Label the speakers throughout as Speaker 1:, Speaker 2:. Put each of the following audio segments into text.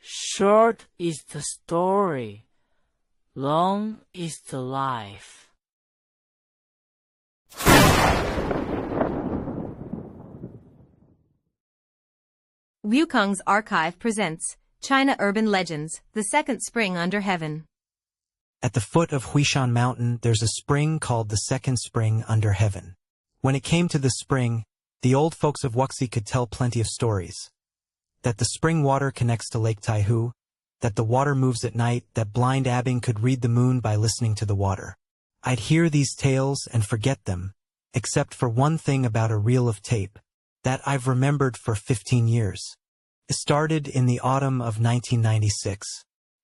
Speaker 1: Short is the story, long is the life.
Speaker 2: Wukong's archive presents China Urban Legends, the Second Spring Under Heaven.
Speaker 3: At the foot of Huishan Mountain, there's a spring called the Second Spring Under Heaven. When it came to the spring, the old folks of Wuxi could tell plenty of stories. That the spring water connects to Lake Tai, that the water moves at night, that blind Abing could read the moon by listening to the water. I'd hear these tales and forget them, except for one thing about a reel of tape that I've remembered for 15 years. It started in the autumn of 1996.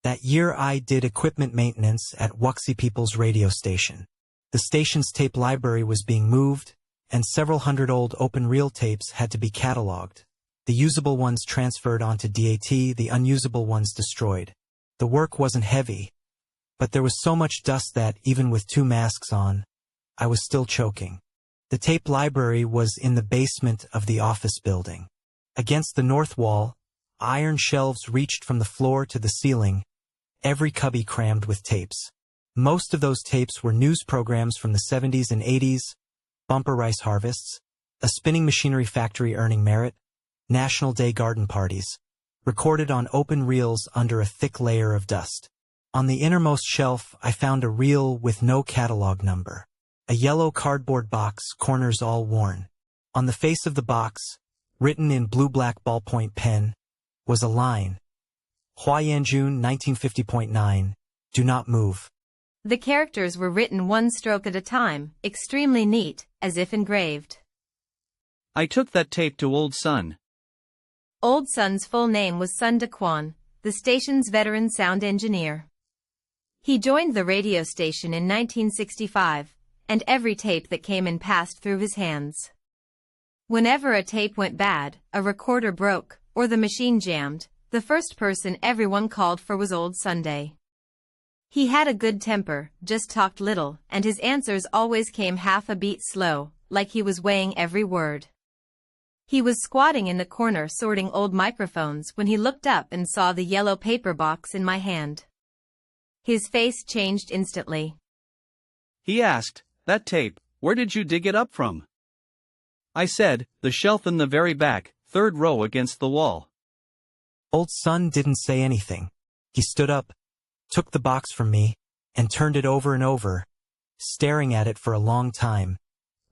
Speaker 3: That year I did equipment maintenance at Wuxi People's radio station. The station's tape library was being moved, and several hundred old open reel tapes had to be cataloged. The usable ones transferred onto DAT, the unusable ones destroyed. The work wasn't heavy, but there was so much dust that, even with 2 masks on, I was still choking. The tape library was in the basement of the office building. Against the north wall, iron shelves reached from the floor to the ceiling, every cubby crammed with tapes. Most of those tapes were news programs from the 70s and 80s, bumper rice harvests, a spinning machinery factory earning merit, National Day garden parties, recorded on open reels under a thick layer of dust. On the innermost shelf, I found a reel with no catalog number. A yellow cardboard box, corners all worn. On the face of the box, written in blue-black ballpoint pen, was a line. Huayanjun 1950.9, do not move.
Speaker 2: The characters were written one stroke at a time, extremely neat, as if engraved.
Speaker 4: I took that tape to Old Sun.
Speaker 2: Old Sun's full name was Zhou Aquan, the station's veteran sound engineer. He joined the radio station in 1965, and every tape that came in passed through his hands. Whenever a tape went bad, a recorder broke, or the machine jammed, the first person everyone called for was Old Sunday. He had a good temper, just talked little, and his answers always came half a beat slow, like he was weighing every word. He was squatting in the corner sorting old microphones when he looked up and saw the yellow paper box in my hand. His face changed instantly.
Speaker 4: He asked, "That tape, where did you dig it up from?" I said, "The shelf in the very back, 3rd row against the wall."
Speaker 3: Old Sun didn't say anything. He stood up, took the box from me, and turned it over and over, staring at it for a long time,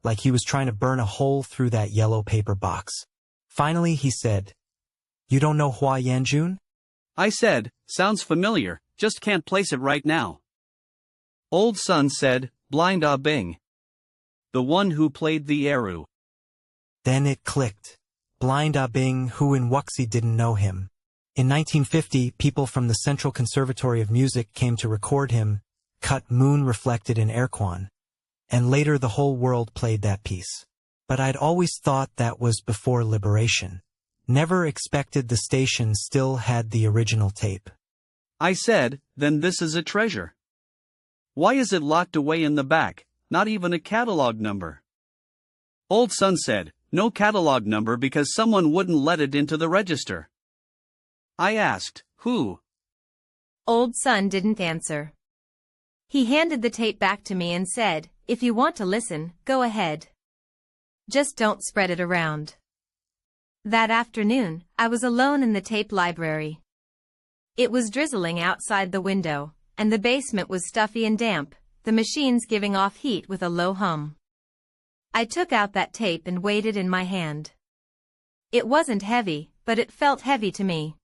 Speaker 3: like he was trying to burn a hole through that yellow paper box. Finally he said, "You don't know Huayanjun?"
Speaker 4: I said, "Sounds familiar, just can't place it right now." Old Sun said, "Blind Abing. The one who played the Erhu."
Speaker 3: Then it clicked. Blind Abing, who in Wuxi didn't know him. In 1950, people from the Central Conservatory of Music came to record him, cut Moon Reflected in Erquan, and later the whole world played that piece. But I'd always thought that was before liberation. Never expected the station still had the original tape.
Speaker 4: I said, "Then this is a treasure. Why is it locked away in the back, not even a catalog number?" Old Sun said, "No catalog number because someone wouldn't let it into the register." I asked, "Who?"
Speaker 2: Old Sun didn't answer. He handed the tape back to me and said, "If you want to listen, go ahead. Just don't spread it around." That afternoon, I was alone in the tape library. It was drizzling outside the window, and the basement was stuffy and damp, the machines giving off heat with a low hum. I took out that tape and weighed it in my hand. It wasn't heavy, but it felt heavy to me.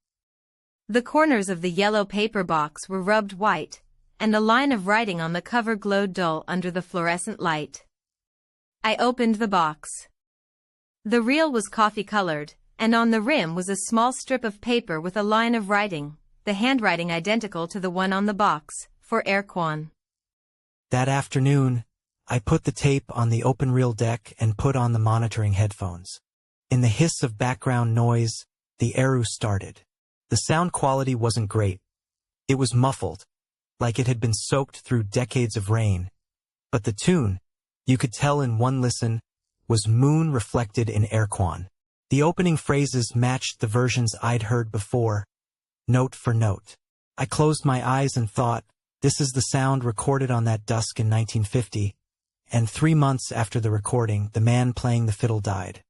Speaker 2: The corners of the yellow paper box were rubbed white, and a line of writing on the cover glowed dull under the fluorescent light. I opened the box. The reel was coffee-colored, and on the rim was a small strip of paper with a line of writing, the handwriting identical to the one on the box, for Erquan.
Speaker 3: That afternoon, I put the tape on the open reel deck and put on the monitoring headphones. In the hiss of background noise, the Erhu started. The sound quality wasn't great. It was muffled, like it had been soaked through decades of rain. But the tune, you could tell in one listen, was Moon Reflected in Erquan. The opening phrases matched the versions I'd heard before. note for note. I closed my eyes and thought, this is the sound recorded on that dusk in 1950, and 3 months after the recording, the man playing the fiddle died.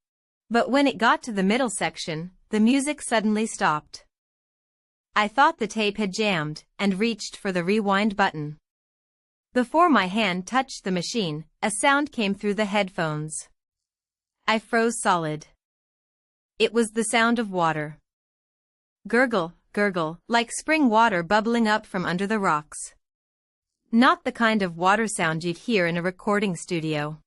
Speaker 2: But when it got to the middle section, the music suddenly stopped. I thought the tape had jammed, and reached for the rewind button. Before my hand touched the machine, a sound came through the headphones. I froze solid. It was the sound of water. Gurgle, gurgle, like spring water bubbling up from under the rocks. Not the kind of water sound you'd hear in a recording studio.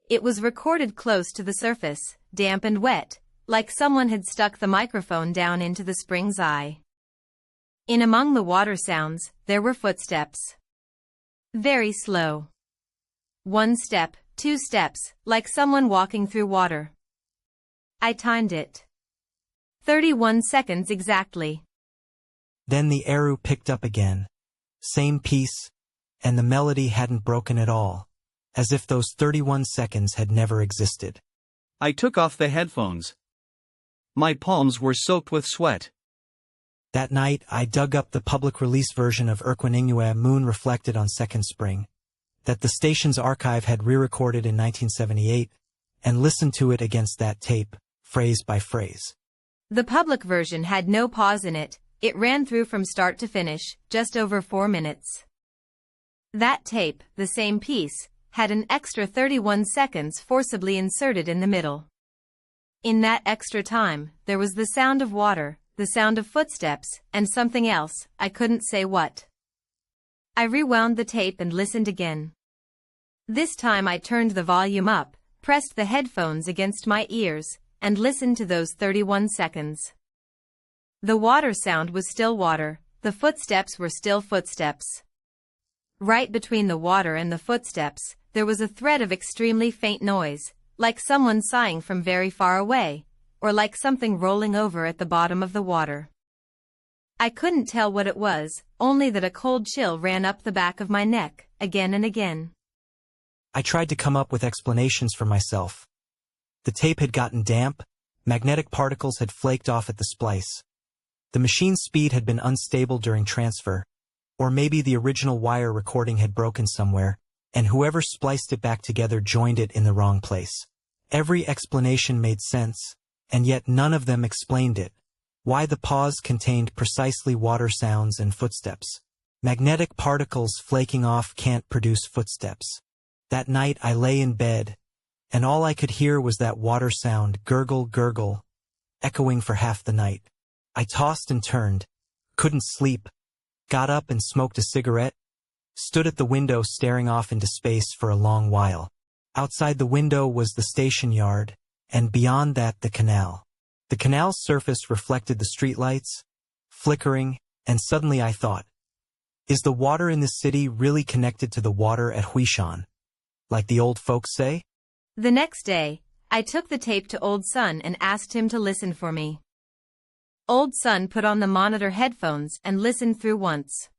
Speaker 2: It was recorded close to the surface, damp and wet, like someone had stuck the microphone down into the spring's eye. In among the water sounds, there were footsteps. Very slow. 1 step, 2 steps, like someone walking through water. I timed it. 31 seconds exactly.
Speaker 3: Then the Erhu picked up again. Same piece, and the melody hadn't broken at all, as if those 31 seconds had never existed.
Speaker 4: I took off the headphones. My palms were soaked with sweat.
Speaker 3: That night, I dug up the public release version of Erquan Moon Reflected on Second Spring, that the station's archive had re-recorded in 1978, and listened to it against that tape, phrase by phrase.
Speaker 2: The public version had no pause in it. It ran through from start to finish, just over 4 minutes. That tape, the same piece, had an extra 31 seconds forcibly inserted in the middle. In that extra time, there was the sound of water, the sound of footsteps, and something else, I couldn't say what. I rewound the tape and listened again. This time I turned the volume up, pressed the headphones against my ears, and listened to those 31 seconds. The water sound was still water, the footsteps were still footsteps. Right between the water and the footsteps, there was a thread of extremely faint noise, like someone sighing from very far away, or like something rolling over at the bottom of the water. I couldn't tell what it was, only that a cold chill ran up the back of my neck, again and again.
Speaker 3: I tried to come up with explanations for myself. The tape had gotten damp, magnetic particles had flaked off at the splice. The machine's speed had been unstable during transfer, or maybe the original wire recording had broken somewhere, and whoever spliced it back together joined it in the wrong place. Every explanation made sense, and yet none of them explained it. Why the pause contained precisely water sounds and footsteps. Magnetic particles flaking off can't produce footsteps. That night I lay in bed, and all I could hear was that water sound, gurgle, gurgle, echoing for half the night. I tossed and turned, couldn't sleep, got up and smoked a cigarette, stood at the window staring off into space for a long while. Outside the window was the station yard, and beyond that the canal. The canal's surface reflected the streetlights, flickering, and suddenly I thought, is the water in this city really connected to the water at Huishan, like the old folks say?
Speaker 2: The next day, I took the tape to Old Son and asked him to listen for me. Old Son put on the monitor headphones and listened through once.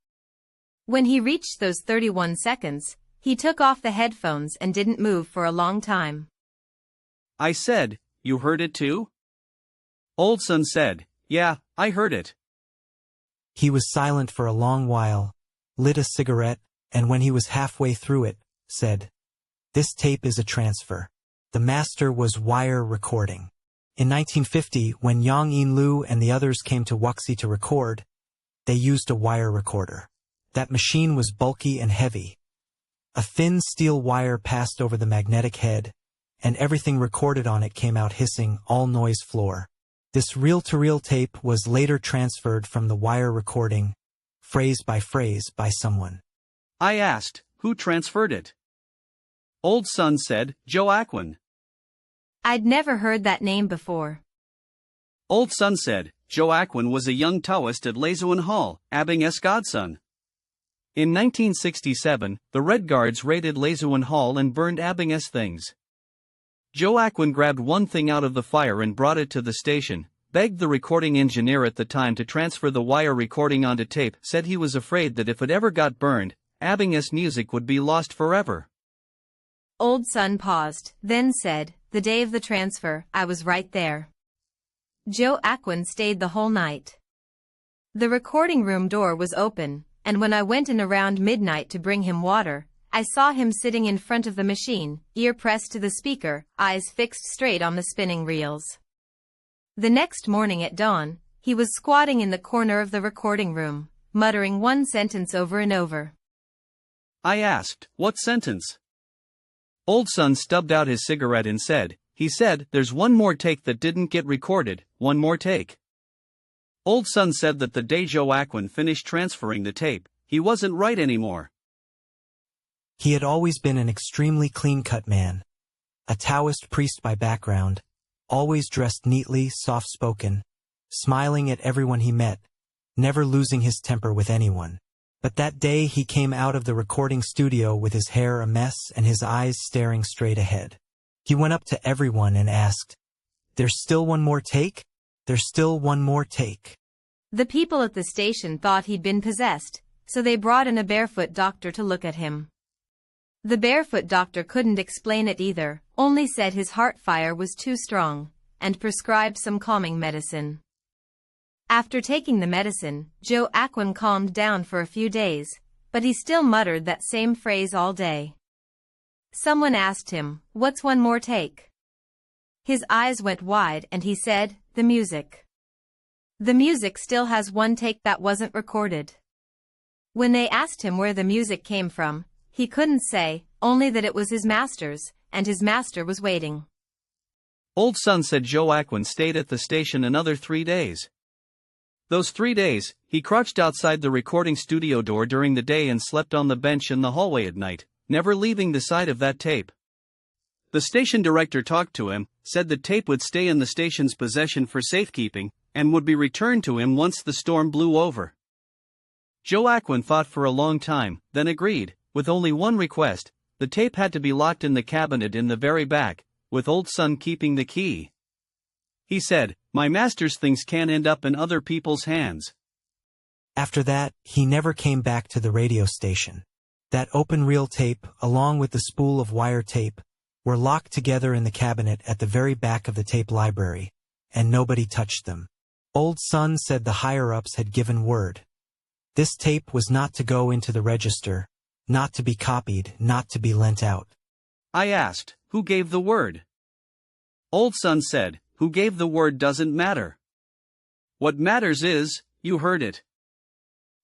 Speaker 2: When he reached those 31 seconds, he took off the headphones and didn't move for a long time.
Speaker 4: I said, you heard it too? Old Son said, yeah, I heard it.
Speaker 3: He was silent for a long while, lit a cigarette, and when he was halfway through it, said, this tape is a transfer. The master was wire recording. In 1950, when Yang Yinlu and the others came to Wuxi to record, they used a wire recorder. That machine was bulky and heavy. A thin steel wire passed over the magnetic head, and everything recorded on it came out hissing, all noise floor. This reel-to-reel tape was later transferred from the wire recording, phrase, by someone.
Speaker 4: I asked, who transferred it? Old Son said, Zhou Aquan.
Speaker 2: I'd never heard that name before.
Speaker 4: Old Son said, Zhou Aquan was a young Taoist at Leizun Hall, Abing's godson. In 1967, the Red Guards raided Leizun Hall and burned Abing's things. Zhou Aquan grabbed one thing out of the fire and brought it to the station, begged the recording engineer at the time to transfer the wire recording onto tape, said he was afraid that if it ever got burned, Abing's music would be lost forever.
Speaker 2: Old Son paused, then said, the day of the transfer, I was right there. Zhou Aquan stayed the whole night. The recording room door was open, and when I went in around midnight to bring him water, I saw him sitting in front of the machine, ear pressed to the speaker, eyes fixed straight on the spinning reels. The next morning at dawn, he was squatting in the corner of the recording room, muttering one sentence over and over.
Speaker 4: I asked, "What sentence?" Old Son stubbed out his cigarette and said, "He said, there's one more take that didn't get recorded, one more take." Old Son said that the day Zhou Aquan finished transferring the tape, he wasn't right anymore.
Speaker 3: He had always been an extremely clean-cut man, a Taoist priest by background, always dressed neatly, soft-spoken, smiling at everyone he met, never losing his temper with anyone. But that day he came out of the recording studio with his hair a mess and his eyes staring straight ahead. He went up to everyone and asked, "There's still one more take? There's still one more take."
Speaker 2: The people at the station thought he'd been possessed, so they brought in a barefoot doctor to look at him. The barefoot doctor couldn't explain it either, only said his heart fire was too strong, and prescribed some calming medicine. After taking the medicine, Zhou Aquan calmed down for a few days, but he still muttered that same phrase all day. Someone asked him, "What's one more take?" His eyes went wide and he said, "The music." The music still has one take that wasn't recorded. When they asked him where the music came from, he couldn't say, only that it was his master's, and his master was waiting.
Speaker 4: Old Son said Zhou Aquan stayed at the station another 3 days. Those 3 days, he crouched outside the recording studio door during the day and slept on the bench in the hallway at night, never leaving the side of that tape. The station director talked to him, said the tape would stay in the station's possession for safekeeping, and would be returned to him once the storm blew over. Zhou Aquan thought for a long time, then agreed, with only one request: the tape had to be locked in the cabinet in the very back, with Old Son keeping the key. He said, "My master's things can't end up in other people's hands."
Speaker 3: After that, he never came back to the radio station. That open-reel tape, along with the spool of wire tape, were locked together in the cabinet at the very back of the tape library, and nobody touched them. Old Son said the higher-ups had given word. This tape was not to go into the register, not to be copied, not to be lent out.
Speaker 4: I asked, "Who gave the word?" Old Son said, "Who gave the word doesn't matter. What matters is, you heard it."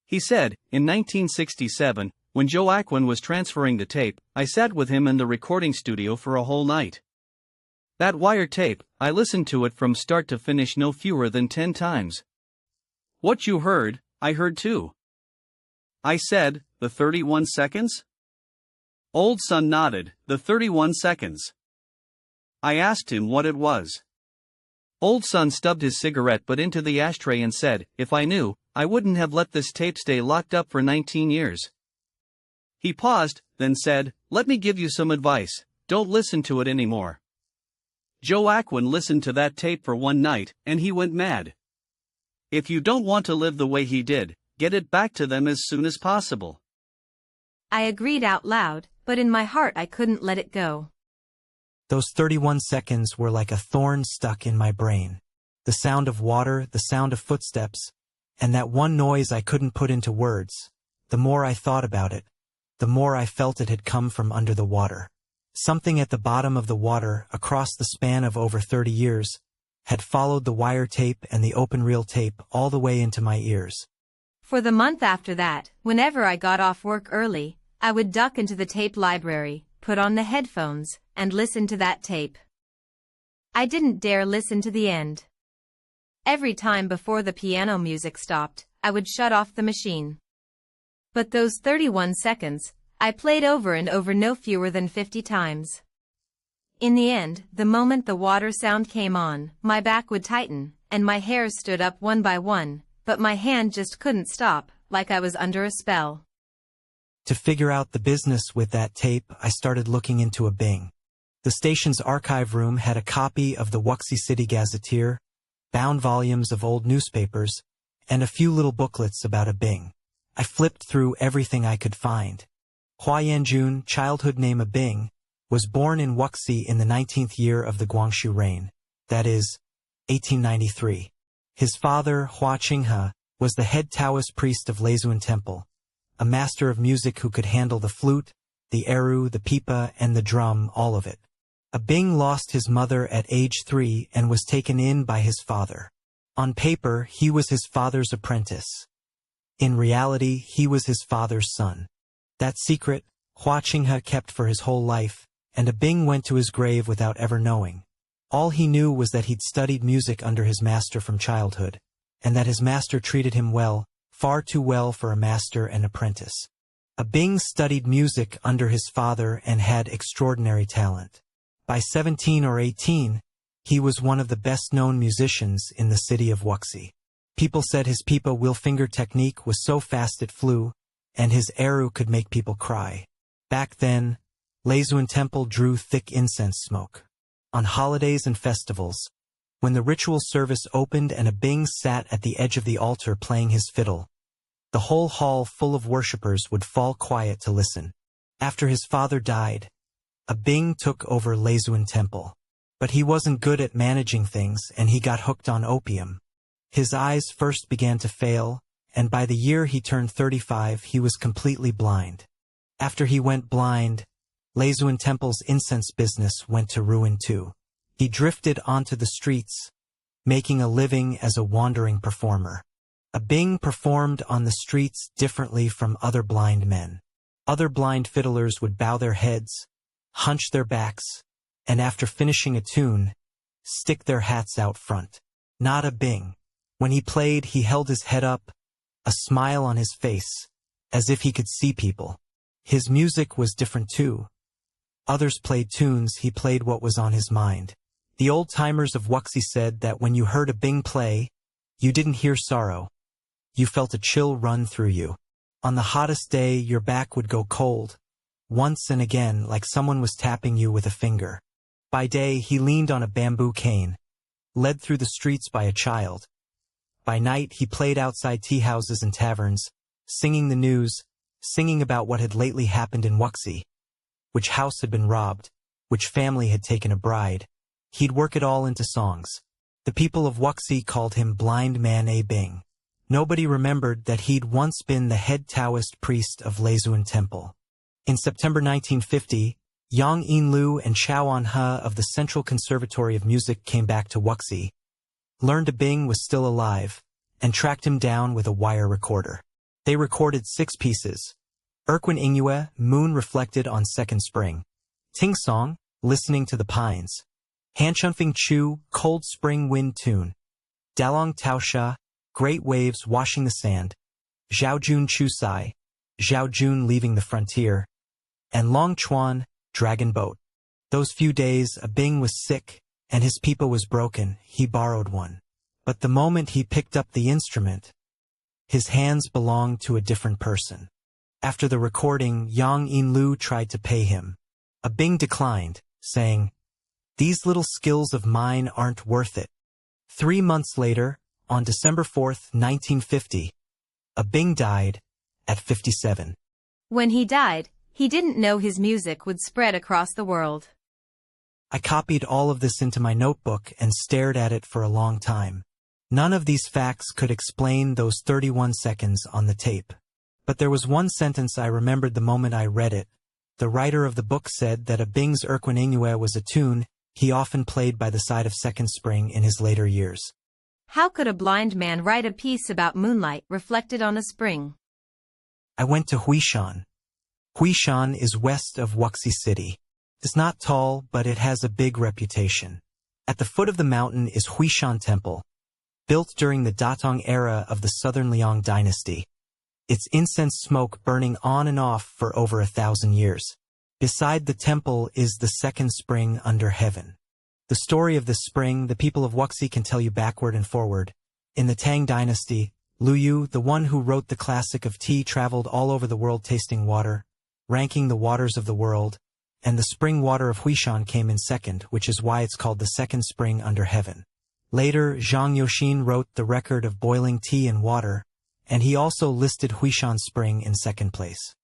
Speaker 4: He said, in 1967, when Zhou Aquan was transferring the tape, I sat with him in the recording studio for a whole night. That wire tape, I listened to it from start to finish no fewer than 10 times. "What you heard, I heard too." I said, "The 31 seconds?" Old Son nodded, "The 31 seconds." I asked him what it was. Old Son stubbed his cigarette butt into the ashtray and said, "If I knew, I wouldn't have let this tape stay locked up for 19 years. He paused, then said, "Let me give you some advice, don't listen to it anymore." Zhou Aquan listened to that tape for one night, and he went mad. If you don't want to live the way he did, get it back to them as soon as possible.
Speaker 2: I agreed out loud, but in my heart I couldn't let it go.
Speaker 3: Those 31 seconds were like a thorn stuck in my brain. The sound of water, the sound of footsteps, and that one noise I couldn't put into words. The more I thought about it, the more I felt it had come from under the water. Something at the bottom of the water, across the span of over 30 years, had followed the wire tape and the open-reel tape all the way into my ears.
Speaker 2: For the month after that, whenever I got off work early, I would duck into the tape library, put on the headphones, and listen to that tape. I didn't dare listen to the end. Every time before the piano music stopped, I would shut off the machine. But those 31 seconds, I played over and over no fewer than 50 times. In the end, the moment the water sound came on, my back would tighten, and my hairs stood up one by one, but my hand just couldn't stop, like I was under a spell.
Speaker 3: To figure out the business with that tape, I started looking into Abing. The station's archive room had a copy of the Wuxi City Gazetteer, bound volumes of old newspapers, and a few little booklets about Abing. I flipped through everything I could find. Huishan, childhood name Abing, was born in Wuxi in the 19th year of the Guangxu reign, that is, 1893. His father, Hua Qinghe, was the head Taoist priest of Leizun Temple, a master of music who could handle the flute, the erhu, the pipa, and the drum, all of it. Abing lost his mother at age 3 and was taken in by his father. On paper, he was his father's apprentice. In reality, he was his father's son. That secret, Hua Qinghe kept for his whole life, and Abing went to his grave without ever knowing. All he knew was that he'd studied music under his master from childhood, and that his master treated him well, far too well for a master and apprentice. Abing studied music under his father and had extraordinary talent. By 17 or 18, he was one of the best-known musicians in the city of Wuxi. People said his pipa wheel-finger technique was so fast it flew, and his erhu could make people cry. Back then, Leizun Temple drew thick incense smoke. On holidays and festivals, when the ritual service opened and Abing sat at the edge of the altar playing his fiddle, the whole hall full of worshippers would fall quiet to listen. After his father died, Abing took over Leizun Temple. But he wasn't good at managing things and he got hooked on opium. His eyes first began to fail, and by the year he turned 35 he was completely blind. After he went blind, Leizun Temple's incense business went to ruin too. He drifted onto the streets, making a living as a wandering performer. Abing performed on the streets differently from other blind men. Other blind fiddlers would bow their heads, hunch their backs, and after finishing a tune, stick their hats out front. Not Abing. When he played, he held his head up, a smile on his face, as if he could see people. His music was different too. Others played tunes, he played what was on his mind. The old-timers of Wuxi said that when you heard Abing play, you didn't hear sorrow. You felt a chill run through you. On the hottest day, your back would go cold, once and again like someone was tapping you with a finger. By day, he leaned on a bamboo cane, led through the streets by a child. By night, he played outside tea houses and taverns, singing the news, singing about what had lately happened in Wuxi, which house had been robbed, which family had taken a bride. He'd work it all into songs. The people of Wuxi called him Blind Man Abing. Nobody remembered that he'd once been the head Taoist priest of Leizun Temple. In September 1950, Yang Yinlu and Chao Anhe of the Central Conservatory of Music came back to Wuxi, learned Abing was still alive, and tracked him down with a wire recorder. They recorded 6 pieces. Erquan Ingyue, Moon Reflected on Second Spring. Ting Song, Listening to the Pines. Hanchunfing Chu, Cold Spring Wind Tune. Dalong Taosha, Great Waves Washing the Sand. Zhaojun Chusai, Zhaojun Leaving the Frontier. And Long Chuan, Dragon Boat. Those few days, Abing was sick, and his pipa was broken. He borrowed one. But the moment he picked up the instrument, his hands belonged to a different person. After the recording, Yang Yinlu tried to pay him. Abing declined, saying, "These little skills of mine aren't worth it." 3 months later, on December 4, 1950, Abing died at 57.
Speaker 2: When he died, he didn't know his music would spread across the world.
Speaker 3: I copied all of this into my notebook and stared at it for a long time. None of these facts could explain those 31 seconds on the tape. But there was one sentence I remembered the moment I read it. The writer of the book said that Abing's Erquan Ingyue was a tune he often played by the side of Second Spring in his later years.
Speaker 2: How could a blind man write a piece about moonlight reflected on a spring?
Speaker 3: I went to Huishan. Huishan is west of Wuxi City. It's not tall, but it has a big reputation. At the foot of the mountain is Huishan Temple, built during the Datong era of the Southern Liang dynasty. Its incense smoke burning on and off for over 1,000 years. Beside the temple is the second spring under heaven. The story of this spring, the people of Wuxi can tell you backward and forward. In the Tang dynasty, Lu Yu, the one who wrote the classic of tea, traveled all over the world tasting water, ranking the waters of the world, and the spring water of Huishan came in second, which is why it's called the second spring under heaven. Later, Zhang Yoxin wrote the record of boiling tea and water, and he also listed Huishan Spring in second place.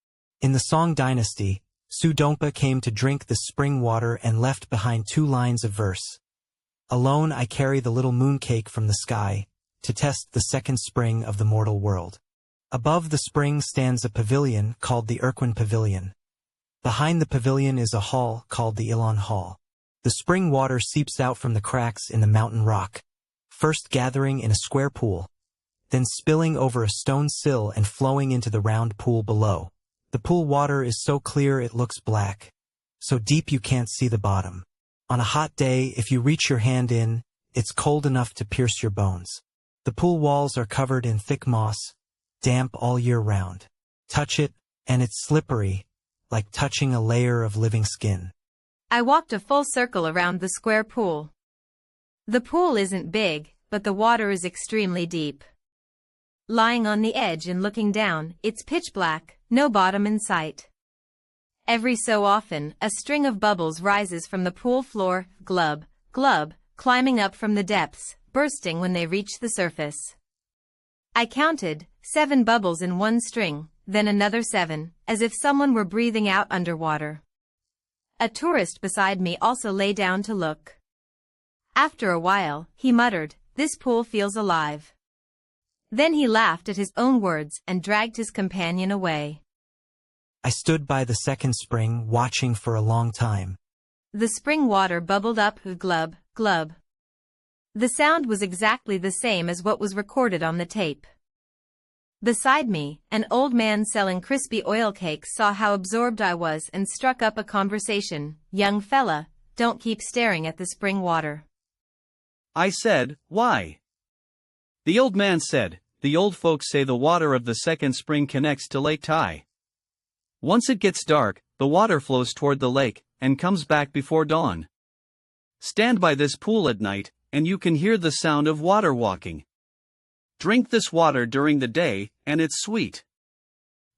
Speaker 3: In the Song dynasty, Su Dongpo came to drink the spring water and left behind 2 lines of verse. Alone I carry the little moon cake from the sky, to test the second spring of the mortal world. Above the spring stands a pavilion called the Erquan Pavilion. Behind the pavilion is a hall called the Yilan Hall. The spring water seeps out from the cracks in the mountain rock, first gathering in a square pool, then spilling over a stone sill and flowing into the round pool below. The pool water is so clear it looks black, so deep you can't see the bottom. On a hot day, if you reach your hand in, it's cold enough to pierce your bones. The pool walls are covered in thick moss, damp all year round. Touch it, and it's slippery, like touching a layer of living skin.
Speaker 2: I walked a full circle around the square pool. The pool isn't big, but the water is extremely deep. Lying on the edge and looking down, it's pitch black, no bottom in sight. Every so often, a string of bubbles rises from the pool floor, glub, glub, climbing up from the depths, bursting when they reach the surface. I counted 7 bubbles in one string, then another 7, as if someone were breathing out underwater. A tourist beside me also lay down to look. After a while, he muttered, "This pool feels alive." Then he laughed at his own words and dragged his companion away.
Speaker 3: I stood by the second spring, watching for a long time.
Speaker 2: The spring water bubbled up, glub, glub. The sound was exactly the same as what was recorded on the tape. Beside me, an old man selling crispy oil cakes saw how absorbed I was and struck up a conversation. "Young fella, don't keep staring at the spring water."
Speaker 4: I said, "Why?" The old man said, "The old folks say the water of the second spring connects to Lake Tai. Once it gets dark, the water flows toward the lake and comes back before dawn. Stand by this pool at night, and you can hear the sound of water walking. Drink this water during the day, and it's sweet.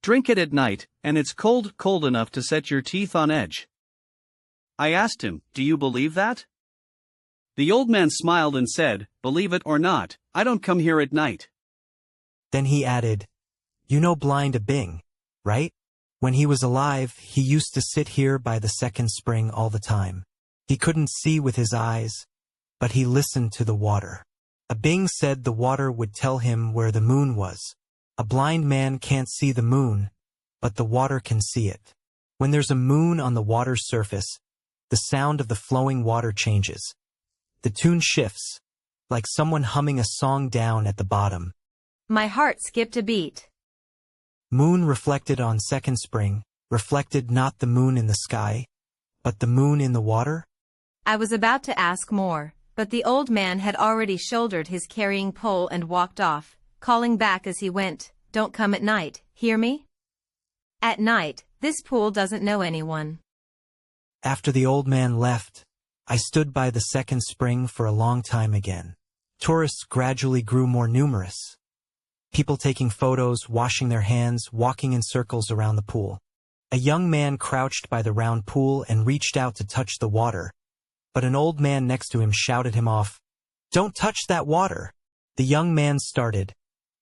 Speaker 4: Drink it at night, and it's cold enough to set your teeth on edge." I asked him, "Do you believe that?" The old man smiled and said, "Believe it or not, I don't come here at night."
Speaker 3: Then he added, "You know blind Abing, right? When he was alive, he used to sit here by the second spring all the time. He couldn't see with his eyes, but he listened to the water. Abing said the water would tell him where the moon was. A blind man can't see the moon, but the water can see it. When there's a moon on the water's surface, the sound of the flowing water changes. The tune shifts, like someone humming a song down at the bottom."
Speaker 2: My heart skipped a beat.
Speaker 3: Moon reflected on second spring, reflected not the moon in the sky, but the moon in the water?
Speaker 2: I was about to ask more, but the old man had already shouldered his carrying pole and walked off, calling back as he went, "Don't come at night, hear me? At night, this pool doesn't know anyone."
Speaker 3: After the old man left, I stood by the second spring for a long time again. Tourists gradually grew more numerous. People taking photos, washing their hands, walking in circles around the pool. A young man crouched by the round pool and reached out to touch the water, but an old man next to him shouted him off, "Don't touch that water!" The young man started,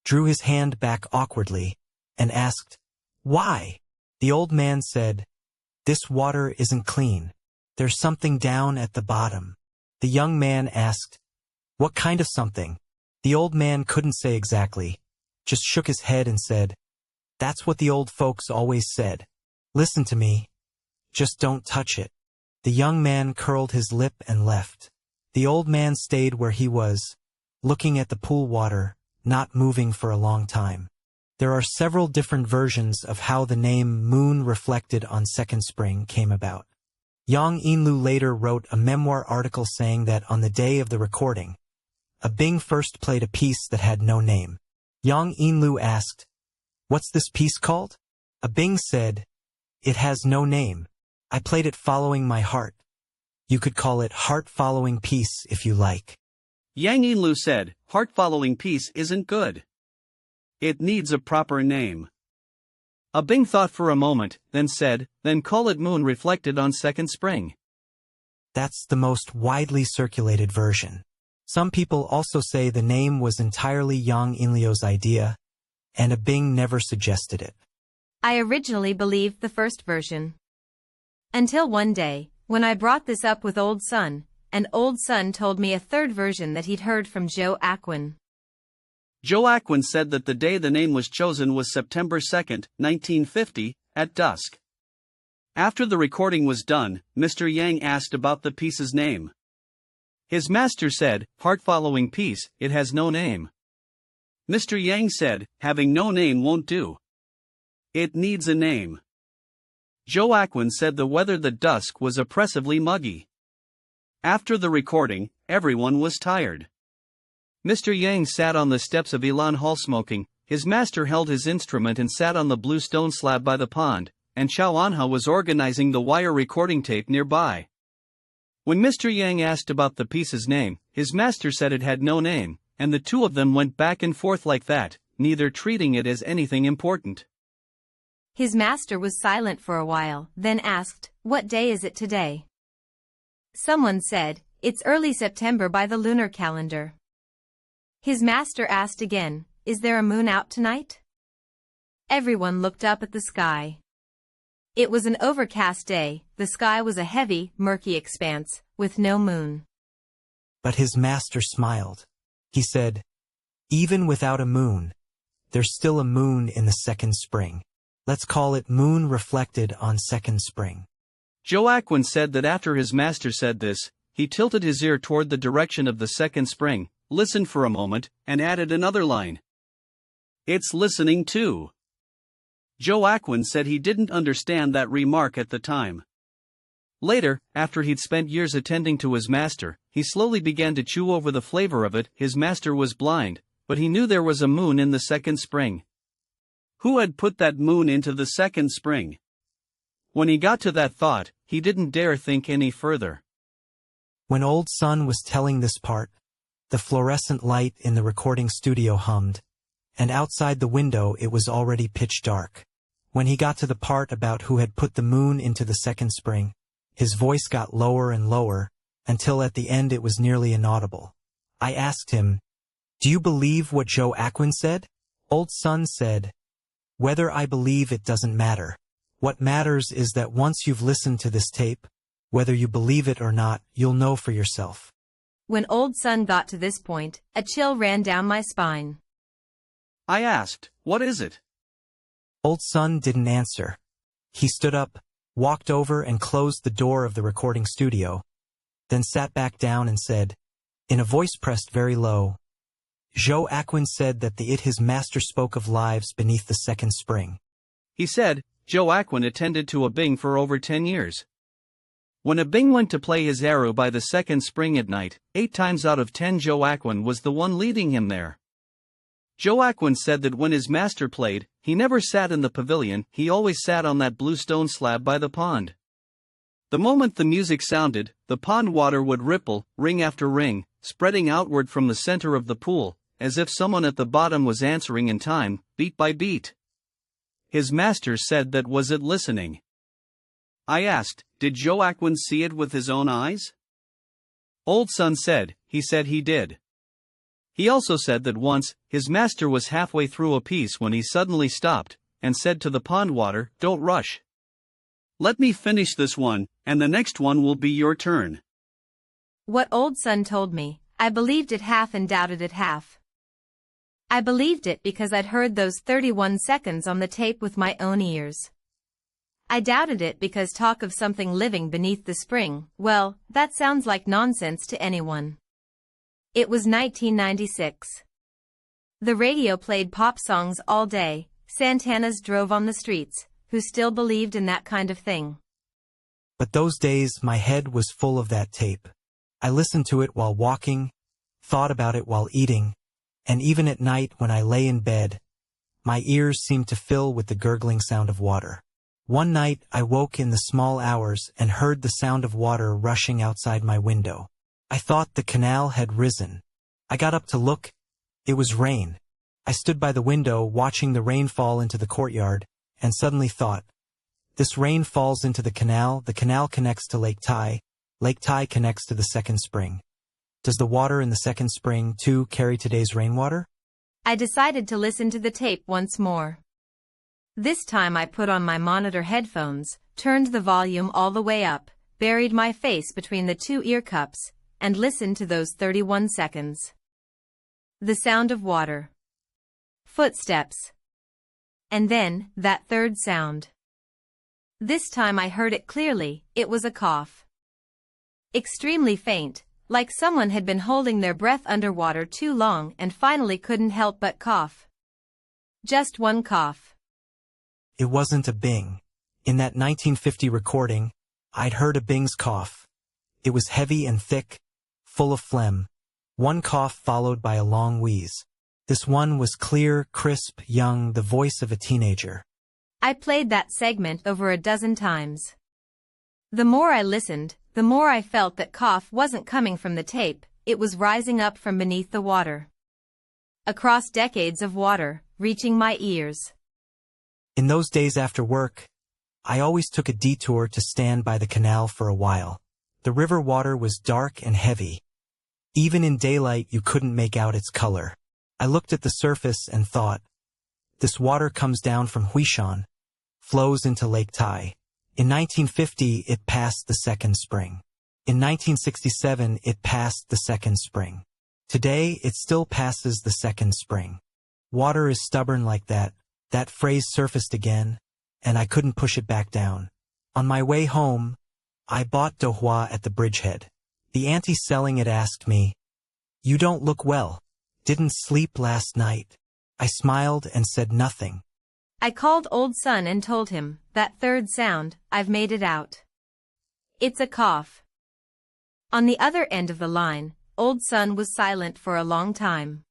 Speaker 3: drew his hand back awkwardly, and asked, "Why?" The old man said, "This water isn't clean. There's something down at the bottom." The young man asked, "What kind of something?" The old man couldn't say exactly, just shook his head and said, "That's what the old folks always said. Listen to me. Just don't touch it." The young man curled his lip and left. The old man stayed where he was, looking at the pool water, not moving for a long time. There are several different versions of how the name Moon Reflected on Second Spring came about. Yang Yinlu later wrote a memoir article saying that on the day of the recording, Abing first played a piece that had no name. Yang Yinlu asked, "What's this piece called?" Abing said, "It has no name. I played it following my heart. You could call it heart-following piece if you like."
Speaker 4: Yang Yinlu said, "Heart-following piece isn't good. It needs a proper name." Abing thought for a moment, then said, "Then call it Moon Reflected on Second Spring."
Speaker 3: That's the most widely circulated version. Some people also say the name was entirely Yang Yinlu's idea, and Abing never suggested it.
Speaker 2: I originally believed the first version. Until one day, when I brought this up with Old Son, and Old Son told me a third version that he'd heard from Zhou Aquan.
Speaker 4: Zhou Aquan said that the day the name was chosen was September 2, 1950, at dusk. After the recording was done, Mr. Yang asked about the piece's name. His master said, "Heart-following piece, it has no name." Mr. Yang said, "Having no name won't do. It needs a name." Zhou Aquan said the weather the dusk was oppressively muggy. After the recording, everyone was tired. Mr. Yang sat on the steps of Yilan Hall smoking, his master held his instrument and sat on the blue stone slab by the pond, and Xiao Anha was organizing the wire recording tape nearby. When Mr. Yang asked about the piece's name, his master said it had no name, and the two of them went back and forth like that, neither treating it as anything important.
Speaker 2: His master was silent for a while, then asked, "What day is it today?" Someone said, "It's early September by the lunar calendar." His master asked again, "Is there a moon out tonight?" Everyone looked up at the sky. It was an overcast day, the sky was a heavy, murky expanse, with no moon.
Speaker 3: But his master smiled. He said, "Even without a moon, there's still a moon in the second spring. Let's call it moon reflected on second spring."
Speaker 4: Zhou Aquan said that after his master said this, he tilted his ear toward the direction of the second spring, listened for a moment, and added another line. "It's listening too." Zhou Aquan said he didn't understand that remark at the time. Later, after he'd spent years attending to his master, he slowly began to chew over the flavor of it. His master was blind, but he knew there was a moon in the second spring. Who had put that moon into the second spring? When he got to that thought, he didn't dare think any further.
Speaker 3: When Old Sun was telling this part, the fluorescent light in the recording studio hummed, and outside the window it was already pitch dark. When he got to the part about who had put the moon into the second spring, his voice got lower and lower, until at the end it was nearly inaudible. I asked him, "Do you believe what Zhou Aquan said?" Old Sun said, "Whether I believe it doesn't matter. What matters is that once you've listened to this tape, whether you believe it or not, you'll know for yourself."
Speaker 2: When Old Sun got to this point, a chill ran down my spine.
Speaker 4: I asked, "What is it?"
Speaker 3: Old Sun didn't answer. He stood up, walked over and closed the door of the recording studio, then sat back down and said, in a voice pressed very low, "Zhou Aquan said that his master spoke of lives beneath the second spring."
Speaker 4: He said, Zhou Aquan attended to Abing for over 10 years. When Abing went to play his Erhu by the second spring at night, 8 times out of 10 Zhou Aquan was the one leading him there. Zhou Aquan said that when his master played, he never sat in the pavilion, he always sat on that blue stone slab by the pond. The moment the music sounded, the pond water would ripple, ring after ring, spreading outward from the center of the pool, as if someone at the bottom was answering in time, beat by beat. His master said that was it listening. I asked, did Zhou Aquan see it with his own eyes? Old Sun said he did. He also said that once, his master was halfway through a piece when he suddenly stopped, and said to the pond water, "Don't rush. Let me finish this one, and the next one will be your turn."
Speaker 2: What Old Sun told me, I believed it half and doubted it half. I believed it because I'd heard those 31 seconds on the tape with my own ears. I doubted it because talk of something living beneath the spring, well, that sounds like nonsense to anyone. It was 1996. The radio played pop songs all day, Santanas drove on the streets, who still believed in that kind of thing.
Speaker 3: But those days my head was full of that tape. I listened to it while walking, thought about it while eating, and even at night when I lay in bed, my ears seemed to fill with the gurgling sound of water. One night I woke in the small hours and heard the sound of water rushing outside my window. I thought the canal had risen. I got up to look. It was rain. I stood by the window watching the rain fall into the courtyard, and suddenly thought, this rain falls into the canal connects to Lake Tai connects to the second spring. Does the water in the second spring, too, carry today's rainwater?
Speaker 2: I decided to listen to the tape once more. This time I put on my monitor headphones, turned the volume all the way up, buried my face between the 2 ear cups, and listened to those 31 seconds. The sound of water. Footsteps. And then, that third sound. This time I heard it clearly, it was a cough. Extremely faint, like someone had been holding their breath underwater too long and finally couldn't help but cough. Just one cough.
Speaker 3: It wasn't Abing. In that 1950 recording, I'd heard Abing's cough. It was heavy and thick, full of phlegm. One cough followed by a long wheeze. This one was clear, crisp, young, the voice of a teenager.
Speaker 2: I played that segment over a dozen times. The more I listened, the more I felt that cough wasn't coming from the tape, it was rising up from beneath the water. Across decades of water, reaching my ears.
Speaker 3: In those days after work, I always took a detour to stand by the canal for a while. The river water was dark and heavy. Even in daylight you couldn't make out its color. I looked at the surface and thought, this water comes down from Huishan, flows into Lake Tai. In 1950 it passed the second spring. In 1967 it passed the second spring. Today it still passes the second spring. Water is stubborn like that. That phrase surfaced again, and I couldn't push it back down. On my way home, I bought dohua at the bridgehead. The auntie selling it asked me, "You don't look well. Didn't sleep last night?" I smiled and said nothing.
Speaker 2: I called old son and told him, that third sound, I've made it out. It's a cough. On the other end of the line, old son was silent for a long time.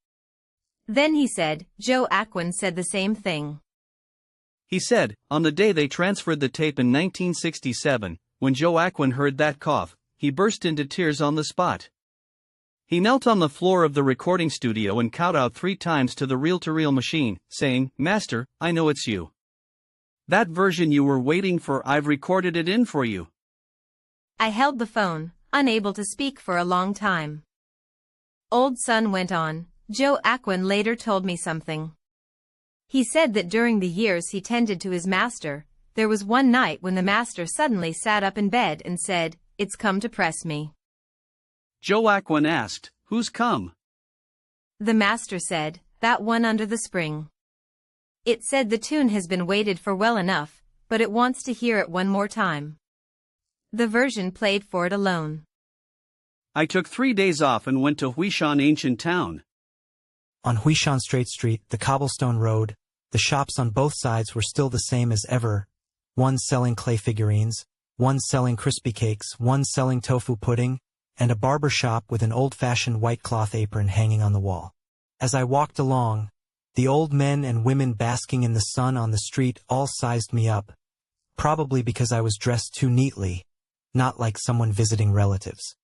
Speaker 2: Then he said, Zhou Aquan said the same thing.
Speaker 4: He said, on the day they transferred the tape in 1967, when Zhou Aquan heard that cough, he burst into tears on the spot. He knelt on the floor of the recording studio and kowtowed 3 times to the reel-to-reel machine, saying, "Master, I know it's you. That version you were waiting for, I've recorded it in for you."
Speaker 2: I held the phone, unable to speak for a long time. Old son went on, Zhou Aquan later told me something. He said that during the years he tended to his master, there was one night when the master suddenly sat up in bed and said, "It's come to press me."
Speaker 4: Zhou Aquan asked, "Who's come?"
Speaker 2: The master said, "That one under the spring." It said the tune has been waited for well enough, but it wants to hear it one more time. The version played for it alone.
Speaker 4: I took 3 days off and went to Huishan ancient town.
Speaker 3: On Huishan Straight Street, the cobblestone road, the shops on both sides were still the same as ever. One selling clay figurines, one selling crispy cakes, one selling tofu pudding, and a barber shop with an old-fashioned white cloth apron hanging on the wall. As I walked along, the old men and women basking in the sun on the street all sized me up, probably because I was dressed too neatly, not like someone visiting relatives.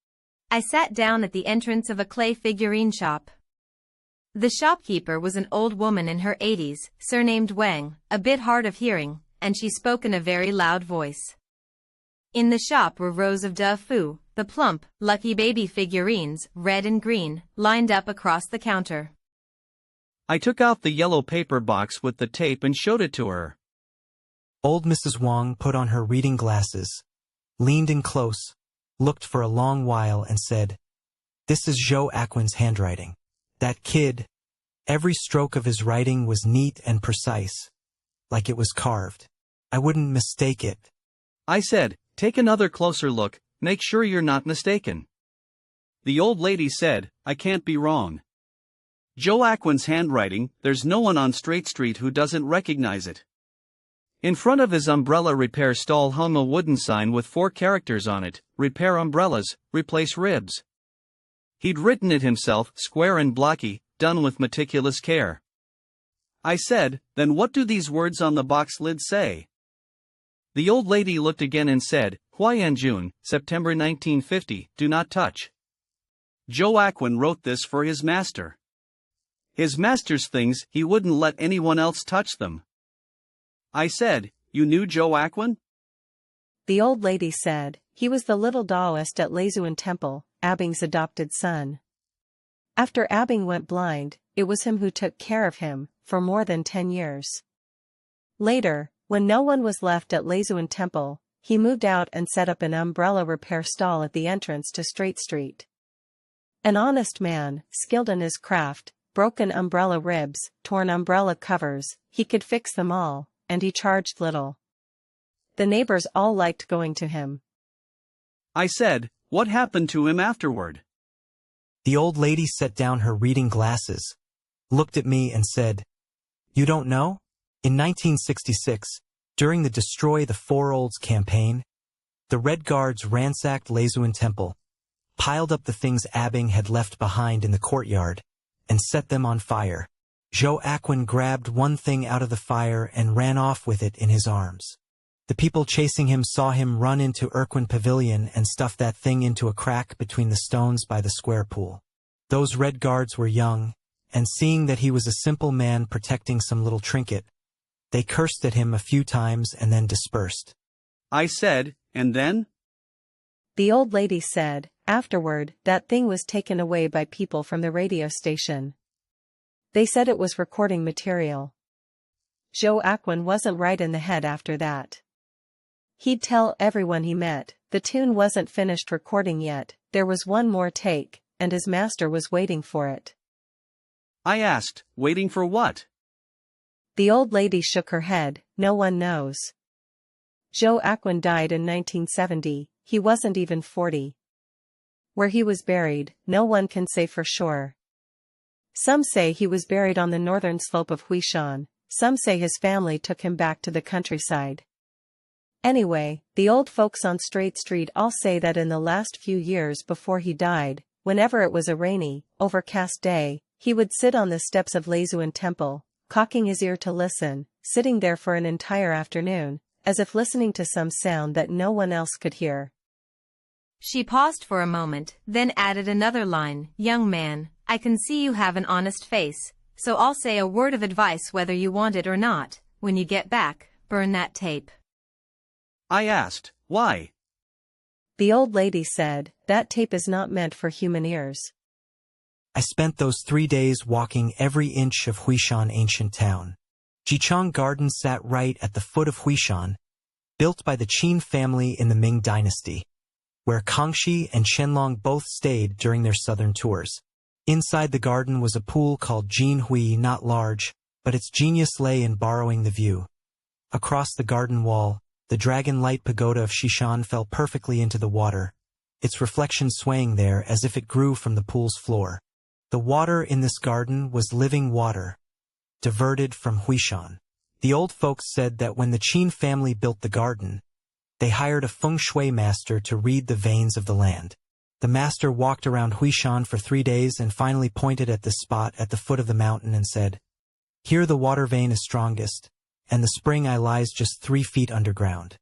Speaker 2: I sat down at the entrance of a clay figurine shop. The shopkeeper was an old woman in her 80s, surnamed Wang, a bit hard of hearing, and she spoke in a very loud voice. In the shop were rows of tofu, the plump, lucky baby figurines, red and green, lined up across the counter.
Speaker 4: I took out the yellow paper box with the tape and showed it to her.
Speaker 3: Old Mrs. Wang put on her reading glasses, leaned in close, looked for a long while and said, "This is Zhou Aquan's handwriting. That kid, every stroke of his writing was neat and precise, like it was carved. I wouldn't mistake it."
Speaker 4: I said, "Take another closer look, make sure you're not mistaken." The old lady said, "I can't be wrong. Zhou Aquan's handwriting, there's no one on Straight Street who doesn't recognize it." In front of his umbrella repair stall hung a wooden sign with 4 characters on it, "Repair umbrellas, replace ribs." He'd written it himself, square and blocky, done with meticulous care. I said, "Then what do these words on the box lid say?" The old lady looked again and said, "Huiyan, September 1950, do not touch." Zhou Aquan wrote this for his master. His master's things, he wouldn't let anyone else touch them. I said, "You knew Zhou Aquan?"
Speaker 5: The old lady said, "He was the little Taoist at Leizun Temple, Abing's adopted son. After Abing went blind, it was him who took care of him, for more than 10 years. Later, when no one was left at Leizun Temple, he moved out and set up an umbrella repair stall at the entrance to Straight Street. An honest man, skilled in his craft, broken umbrella ribs, torn umbrella covers, he could fix them all, and he charged little. The neighbors all liked going to him.
Speaker 4: I said, what happened to him afterward?
Speaker 3: The old lady set down her reading glasses, looked at me and said, "You don't know? In 1966, during the Destroy the Four Olds campaign, the Red Guards ransacked Leizun Temple, piled up the things Abing had left behind in the courtyard, and set them on fire. Zhou Aquan grabbed one thing out of the fire and ran off with it in his arms. The people chasing him saw him run into Erquan Pavilion and stuff that thing into a crack between the stones by the square pool. Those Red Guards were young, and seeing that he was a simple man protecting some little trinket, they cursed at him a few times and then dispersed."
Speaker 4: I said, and then?
Speaker 5: The old lady said, afterward, that thing was taken away by people from the radio station. They said it was recording material. Zhou Aquan wasn't right in the head after that. He'd tell everyone he met, the tune wasn't finished recording yet, there was one more take, and his master was waiting for it.
Speaker 4: I asked, waiting for what?
Speaker 5: The old lady shook her head, no one knows. Zhou Aquan died in 1970, he wasn't even 40. Where he was buried, no one can say for sure. Some say he was buried on the northern slope of Huishan, some say his family took him back to the countryside. Anyway, the old folks on Straight Street all say that in the last few years before he died, whenever it was a rainy, overcast day, he would sit on the steps of Leizun Temple, cocking his ear to listen, sitting there for an entire afternoon, as if listening to some sound that no one else could hear.
Speaker 2: She paused for a moment, then added another line, "Young man, I can see you have an honest face, so I'll say a word of advice whether you want it or not. When you get back, burn that tape."
Speaker 4: I asked, why?
Speaker 5: The old lady said, that tape is not meant for human ears.
Speaker 3: I spent those 3 days walking every inch of Huishan ancient town. Jichang Garden sat right at the foot of Huishan, built by the Qin family in the Ming dynasty, where Kangxi and Qianlong both stayed during their southern tours. Inside the garden was a pool called Jinhui, not large, but its genius lay in borrowing the view. Across the garden wall, the dragon light pagoda of Shishan fell perfectly into the water, its reflection swaying there as if it grew from the pool's floor. The water in this garden was living water, diverted from Huishan. The old folks said that when the Qin family built the garden, they hired a feng shui master to read the veins of the land. The master walked around Huishan for 3 days and finally pointed at the spot at the foot of the mountain and said, "Here the water vein is strongest, and the spring I lies just 3 feet underground.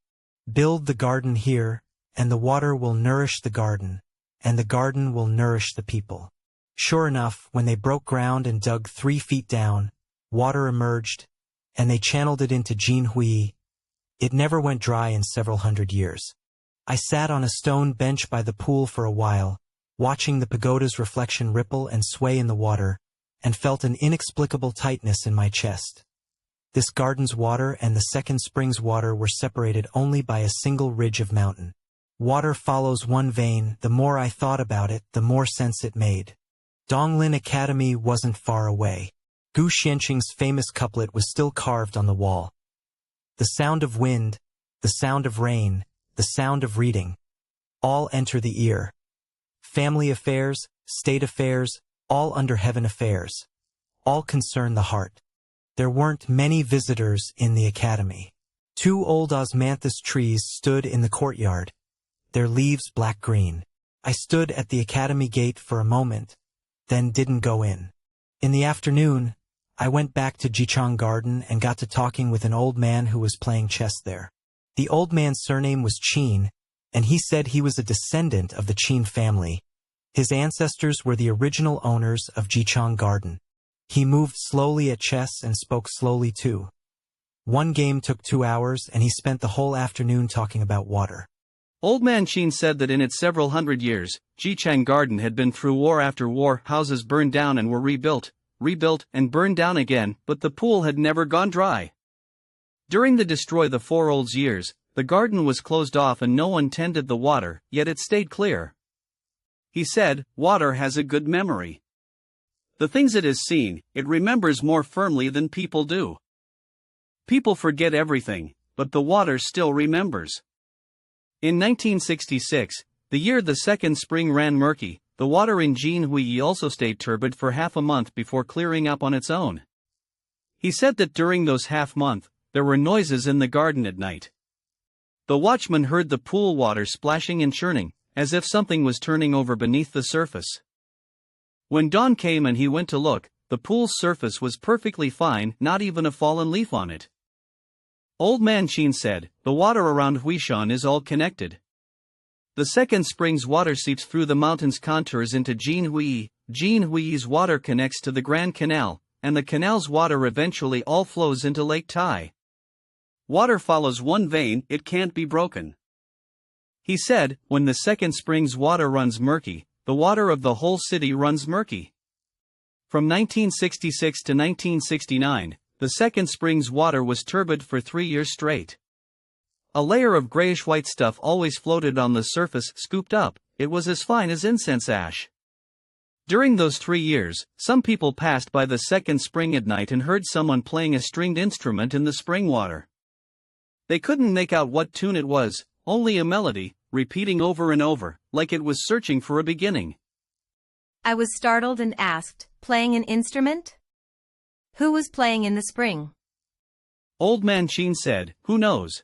Speaker 3: Build the garden here, and the water will nourish the garden, and the garden will nourish the people." Sure enough, when they broke ground and dug 3 feet down, water emerged, and they channeled it into Jinhui. It never went dry in several hundred years. I sat on a stone bench by the pool for a while, watching the pagoda's reflection ripple and sway in the water, and felt an inexplicable tightness in my chest. This garden's water and the second spring's water were separated only by a single ridge of mountain. Water follows one vein. The more I thought about it, the more sense it made. Donglin Academy wasn't far away. Gu Xianqing's famous couplet was still carved on the wall. The sound of wind, the sound of rain, the sound of reading, all enter the ear. Family affairs, state affairs, all under heaven affairs, all concern the heart. There weren't many visitors in the academy. 2 old osmanthus trees stood in the courtyard, their leaves black-green. I stood at the academy gate for a moment, then didn't go in. In the afternoon, I went back to Jichang Garden and got to talking with an old man who was playing chess there. The old man's surname was Qin, and he said he was a descendant of the Qin family. His ancestors were the original owners of Jichang Garden. He moved slowly at chess and spoke slowly too. One game took 2 hours, and he spent the whole afternoon talking about water.
Speaker 4: Old man Qin said that in its several hundred years, Jichang Garden had been through war after war, houses burned down and were rebuilt, and burned down again, but the pool had never gone dry. During the Destroy the Four Olds years, the garden was closed off and no one tended the water, yet it stayed clear. He said, water has a good memory. The things it has seen, it remembers more firmly than people do. People forget everything, but the water still remembers. In 1966, the year the second spring ran murky, the water in Jianhui also stayed turbid for half a month before clearing up on its own. He said that during those half-month, there were noises in the garden at night. The watchman heard the pool water splashing and churning, as if something was turning over beneath the surface. When dawn came and he went to look, the pool's surface was perfectly fine, not even a fallen leaf on it. Old Man Qin said, the water around Huishan is all connected. The second spring's water seeps through the mountain's contours into Jianhui. Jianhui's water connects to the Grand Canal, and the canal's water eventually all flows into Lake Tai. Water follows one vein, it can't be broken. He said, when the second spring's water runs murky, the water of the whole city runs murky. From 1966 to 1969, the second spring's water was turbid for 3 years straight. A layer of grayish-white stuff always floated on the surface, scooped up. It was as fine as incense ash. During those 3 years, some people passed by the second spring at night and heard someone playing a stringed instrument in the spring water. They couldn't make out what tune it was, only a melody, repeating over and over, like it was searching for a beginning.
Speaker 2: I was startled and asked, playing an instrument? Who was playing in the spring?
Speaker 4: Old Man Qin said, who knows?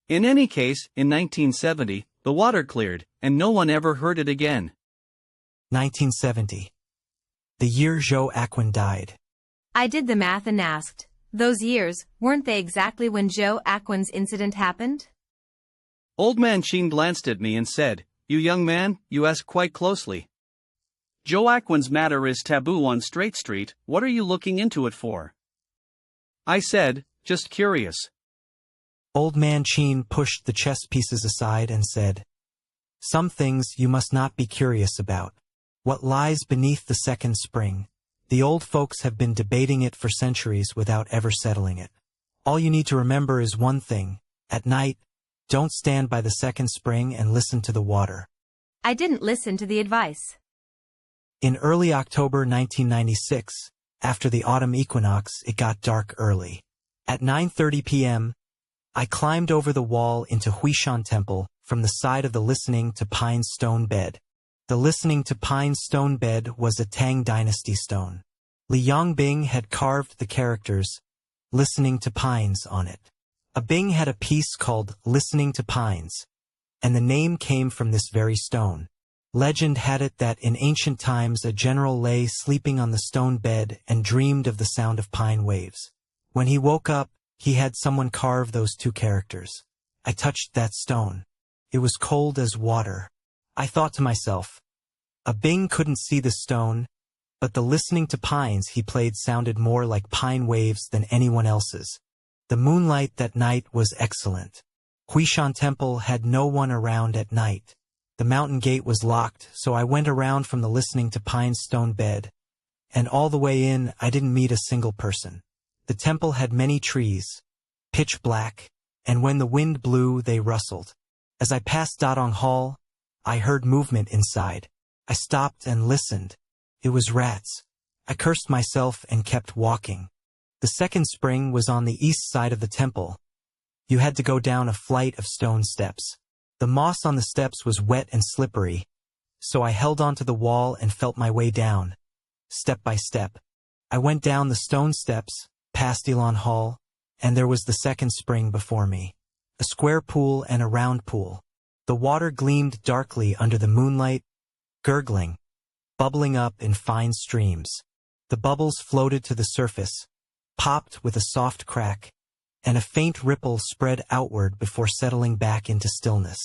Speaker 4: In any case, in 1970, the water cleared, and no one ever heard it again.
Speaker 3: 1970. The year Zhou Aquan died.
Speaker 2: I did the math and asked, those years, weren't they exactly when Zhou Aquan's incident happened?
Speaker 4: Old Man Qin glanced at me and said, you young man, you ask quite closely. Zhou Aquan's matter is taboo on Straight Street, what are you looking into it for? I said, just curious.
Speaker 3: Old Man Qin pushed the chess pieces aside and said, some things you must not be curious about. What lies beneath the second spring? The old folks have been debating it for centuries without ever settling it. All you need to remember is one thing. At night, don't stand by the second spring and listen to the water.
Speaker 2: I didn't listen to the advice.
Speaker 3: In early October 1996, after the autumn equinox, it got dark early. At 9:30 p.m., I climbed over the wall into Huishan Temple from the side of the Listening to Pine stone bed. The Listening to Pine stone bed was a Tang dynasty stone. Abing had carved the characters, Listening to Pines, on it. Abing had a piece called Listening to Pines, and the name came from this very stone. Legend had it that in ancient times a general lay sleeping on the stone bed and dreamed of the sound of pine waves. When he woke up, he had someone carve those two characters. I touched that stone. It was cold as water. I thought to myself, Abing couldn't see the stone, but the Listening to Pines he played sounded more like pine waves than anyone else's. The moonlight that night was excellent. Huishan Temple had no one around at night. The mountain gate was locked, so I went around from the Listening to Pines stone bed, and all the way in I didn't meet a single person. The temple had many trees, pitch black, and when the wind blew they rustled. As I passed Dadong Hall, I heard movement inside. I stopped and listened. It was rats. I cursed myself and kept walking. The second spring was on the east side of the temple. You had to go down a flight of stone steps. The moss on the steps was wet and slippery, so I held onto the wall and felt my way down, step by step. I went down the stone steps, past Yilan Hall, and there was the second spring before me. A square pool and a round pool. The water gleamed darkly under the moonlight, gurgling, bubbling up in fine streams. The bubbles floated to the surface, popped with a soft crack, and a faint ripple spread outward before settling back into stillness.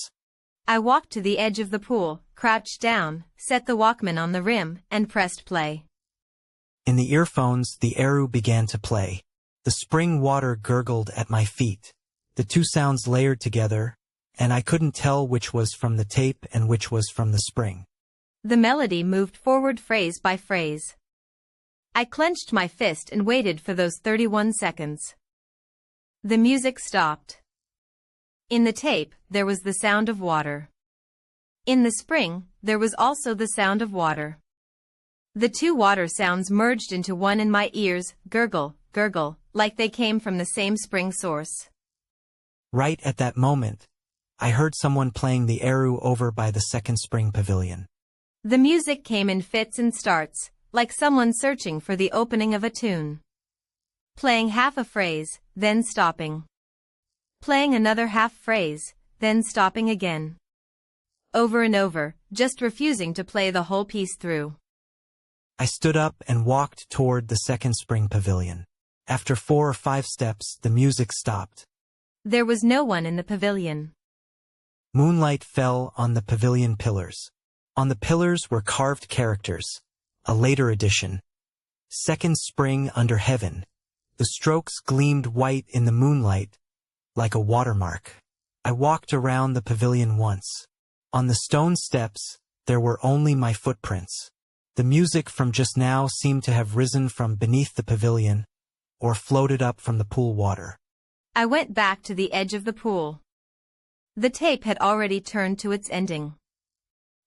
Speaker 2: I walked to the edge of the pool, crouched down, set the Walkman on the rim, and pressed play.
Speaker 3: In the earphones, the Erhu began to play. The spring water gurgled at my feet. The two sounds layered together, and I couldn't tell which was from the tape and which was from the spring.
Speaker 2: The melody moved forward phrase by phrase. I clenched my fist and waited for those 31 seconds. The music stopped. In the tape, there was the sound of water. In the spring, there was also the sound of water. The two water sounds merged into one in my ears, gurgle, gurgle, like they came from the same spring source.
Speaker 3: Right at that moment, I heard someone playing the Erhu over by the second spring pavilion.
Speaker 2: The music came in fits and starts, like someone searching for the opening of a tune. Playing half a phrase, then stopping. Playing another half phrase, then stopping again. Over and over, just refusing to play the whole piece through.
Speaker 3: I stood up and walked toward the second spring pavilion. After 4 or 5 steps, the music stopped.
Speaker 2: There was no one in the pavilion.
Speaker 3: Moonlight fell on the pavilion pillars. On the pillars were carved characters, a later edition. Second spring under heaven. The strokes gleamed white in the moonlight, like a watermark. I walked around the pavilion once. On the stone steps, there were only my footprints. The music from just now seemed to have risen from beneath the pavilion, or floated up from the pool water.
Speaker 2: I went back to the edge of the pool. The tape had already turned to its ending.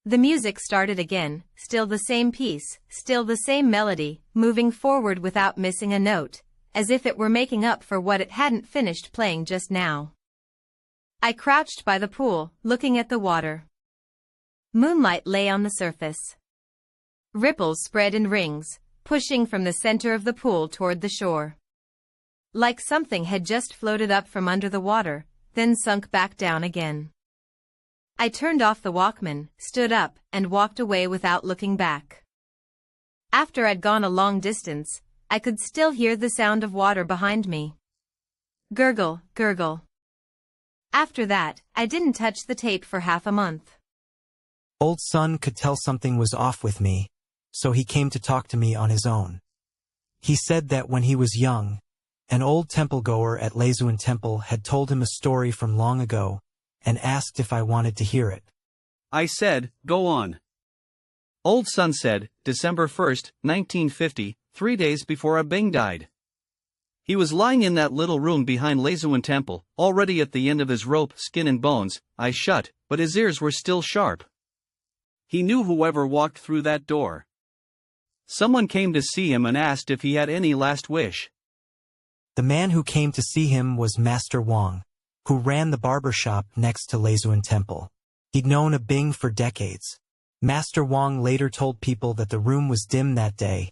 Speaker 2: The music started again, still the same piece, still the same melody, moving forward without missing a note, as if it were making up for what it hadn't finished playing just now. I crouched by the pool, looking at the water. Moonlight lay on the surface. Ripples spread in rings, pushing from the center of the pool toward the shore. Like something had just floated up from under the water, then sunk back down again. I turned off the Walkman, stood up, and walked away without looking back. After I'd gone a long distance, I could still hear the sound of water behind me. Gurgle, gurgle. After that, I didn't touch the tape for half a month.
Speaker 3: Old Sun could tell something was off with me, so he came to talk to me on his own. He said that when he was young, an old temple-goer at Leizun Temple had told him a story from long ago, and asked if I wanted to hear it.
Speaker 4: I said, go on. Old Sun said, December 1st, 1950, 3 days before Abing died. He was lying in that little room behind Leizun Temple, already at the end of his rope, skin and bones, eyes shut, but his ears were still sharp. He knew whoever walked through that door. Someone came to see him and asked if he had any last wish.
Speaker 3: The man who came to see him was Master Wang, who ran the barber shop next to Leizun Temple. He'd known Abing for decades. Master Wang later told people that the room was dim that day,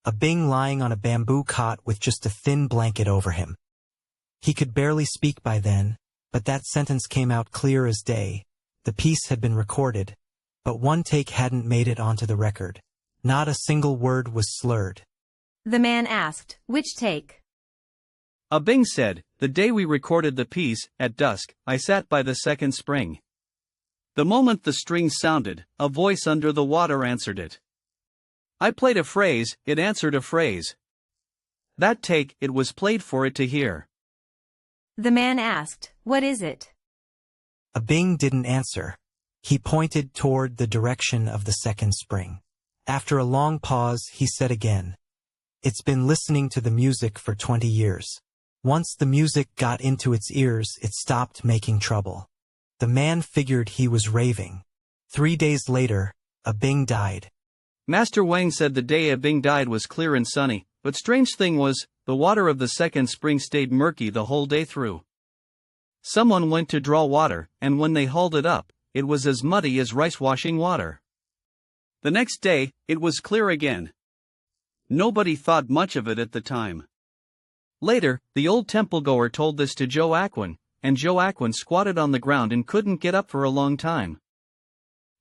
Speaker 3: Abing lying on a bamboo cot with just a thin blanket over him. He could barely speak by then, but that sentence came out clear as day. The piece had been recorded, but one take hadn't made it onto the record. Not a single word was slurred.
Speaker 2: The man asked, which take?
Speaker 4: Abing said, the day we recorded the piece, at dusk, I sat by the second spring. The moment the strings sounded, a voice under the water answered it. I played a phrase, it answered a phrase. That take, it was played for it to hear.
Speaker 2: The man asked, what is it?
Speaker 3: Abing didn't answer. He pointed toward the direction of the second spring. After a long pause, he said again, it's been listening to the music for 20 years. Once the music got into its ears, it stopped making trouble. The man figured he was raving. 3 days later, Abing died.
Speaker 4: Master Wang said the day Abing died was clear and sunny, but strange thing was, the water of the second spring stayed murky the whole day through. Someone went to draw water, and when they hauled it up, it was as muddy as rice washing water. The next day, it was clear again. Nobody thought much of it at the time. Later, the old temple-goer told this to Zhou Aquan, and Zhou Aquan squatted on the ground and couldn't get up for a long time.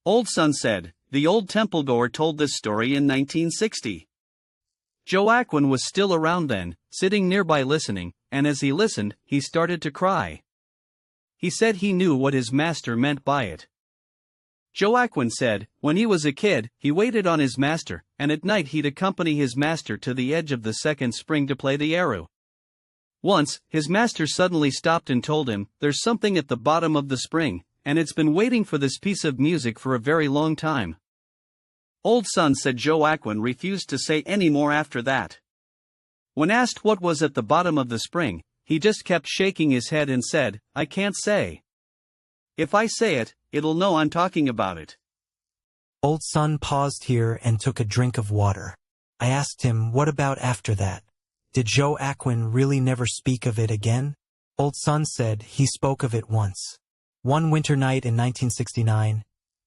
Speaker 4: Old Sun said, the old temple-goer told this story in 1960. Zhou Aquan was still around then, sitting nearby listening, and as he listened, he started to cry. He said he knew what his master meant by it. Zhou Aquan said, when he was a kid, he waited on his master, and at night he'd accompany his master to the edge of the second spring to play the Erhu. Once, his master suddenly stopped and told him, there's something at the bottom of the spring, and it's been waiting for this piece of music for a very long time. Old Sun said Zhou Aquan refused to say any more after that. When asked what was at the bottom of the spring, he just kept shaking his head and said, I can't say. If I say it, it'll know I'm talking about it.
Speaker 3: Old Sun paused here and took a drink of water. I asked him, what about after that? Did Zhou Aquan really never speak of it again? Old Sun said he spoke of it once. One winter night in 1969,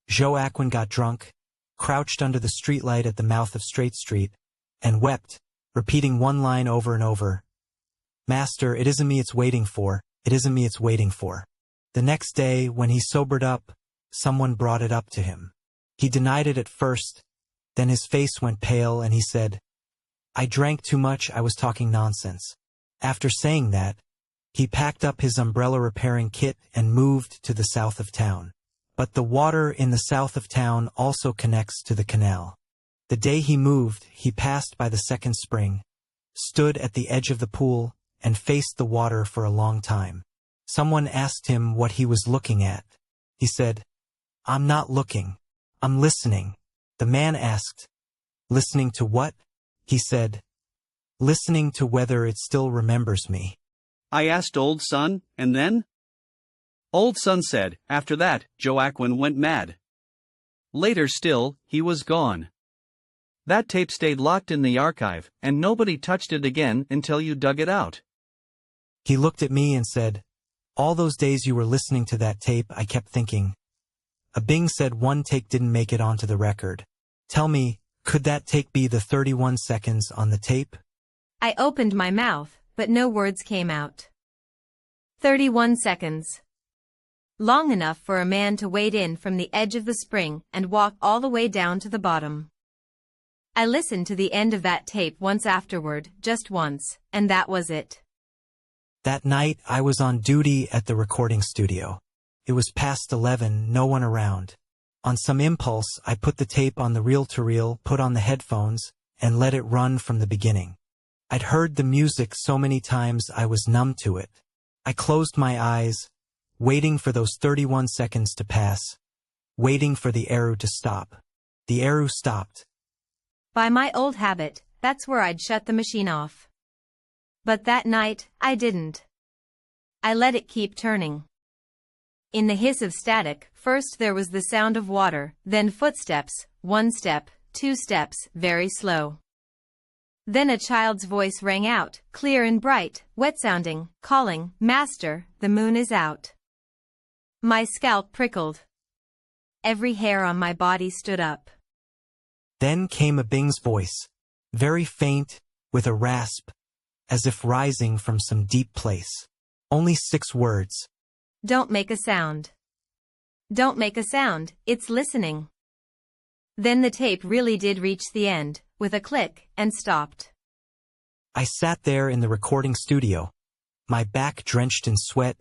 Speaker 3: Zhou Aquan got drunk, crouched under the streetlight at the mouth of Straight Street, and wept, repeating one line over and over. Master, it isn't me it's waiting for, it isn't me it's waiting for. The next day, when he sobered up, someone brought it up to him. He denied it at first, then his face went pale and he said, I drank too much, I was talking nonsense. After saying that, he packed up his umbrella repairing kit and moved to the south of town. But the water in the south of town also connects to the canal. The day he moved, he passed by the second spring, stood at the edge of the pool, and faced the water for a long time. Someone asked him what he was looking at. He said, I'm not looking, I'm listening. The man asked, listening to what? He said, listening to whether it still remembers me.
Speaker 4: I asked Old Sun, and then? Old Sun said, after that, Zhou Aquan went mad. Later still, he was gone. That tape stayed locked in the archive, and nobody touched it again until you dug it out.
Speaker 3: He looked at me and said, all those days you were listening to that tape, I kept thinking. Abing said one take didn't make it onto the record. Tell me, could that take be the 31 seconds on the tape?
Speaker 2: I opened my mouth, but no words came out. 31 seconds. Long enough for a man to wade in from the edge of the spring and walk all the way down to the bottom. I listened to the end of that tape once afterward, just once, and that was it.
Speaker 3: That night, I was on duty at the recording studio. It was past 11, no one around. On some impulse, I put the tape on the reel-to-reel, put on the headphones, and let it run from the beginning. I'd heard the music so many times I was numb to it. I closed my eyes, waiting for those 31 seconds to pass, waiting for the Erhu to stop. The Erhu stopped.
Speaker 2: By my old habit, that's where I'd shut the machine off. But that night, I didn't. I let it keep turning. In the hiss of static, first there was the sound of water, then footsteps, 1 step, 2 steps, very slow. Then a child's voice rang out, clear and bright, wet-sounding, calling, Master, the moon is out. My scalp prickled. Every hair on my body stood up.
Speaker 3: Then came Abing's voice, very faint, with a rasp, as if rising from some deep place. Only 6 words.
Speaker 2: Don't make a sound. Don't make a sound, it's listening. Then the tape really did reach the end, with a click, and stopped.
Speaker 3: I sat there in the recording studio, my back drenched in sweat,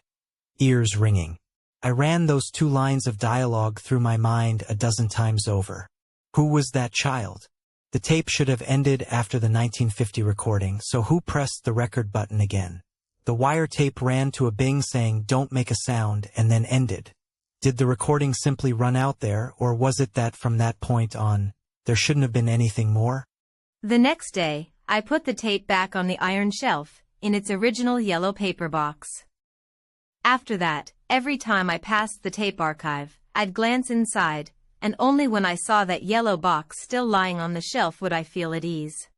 Speaker 3: ears ringing. I ran those 2 lines of dialogue through my mind a dozen times over. Who was that child? The tape should have ended after the 1950 recording, so who pressed the record button again? The wire tape ran to Abing saying, don't make a sound, and then ended. Did the recording simply run out there, or was it that from that point on, there shouldn't have been anything more?
Speaker 2: The next day, I put the tape back on the iron shelf, in its original yellow paper box. After that, every time I passed the tape archive, I'd glance inside, and only when I saw that yellow box still lying on the shelf would I feel at ease.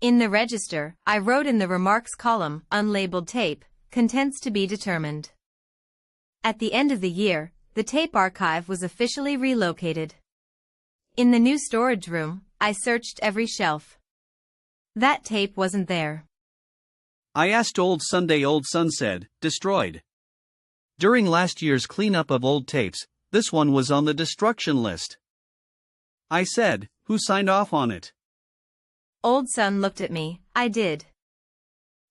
Speaker 2: In the register, I wrote in the remarks column, unlabeled tape, contents to be determined. At the end of the year, the tape archive was officially relocated. In the new storage room, I searched every shelf. That tape wasn't there.
Speaker 4: I asked Old Sunday. Old Sun said, destroyed. During last year's cleanup of old tapes, this one was on the destruction list. I said, who signed off on it?
Speaker 2: Old Sun looked at me. I did.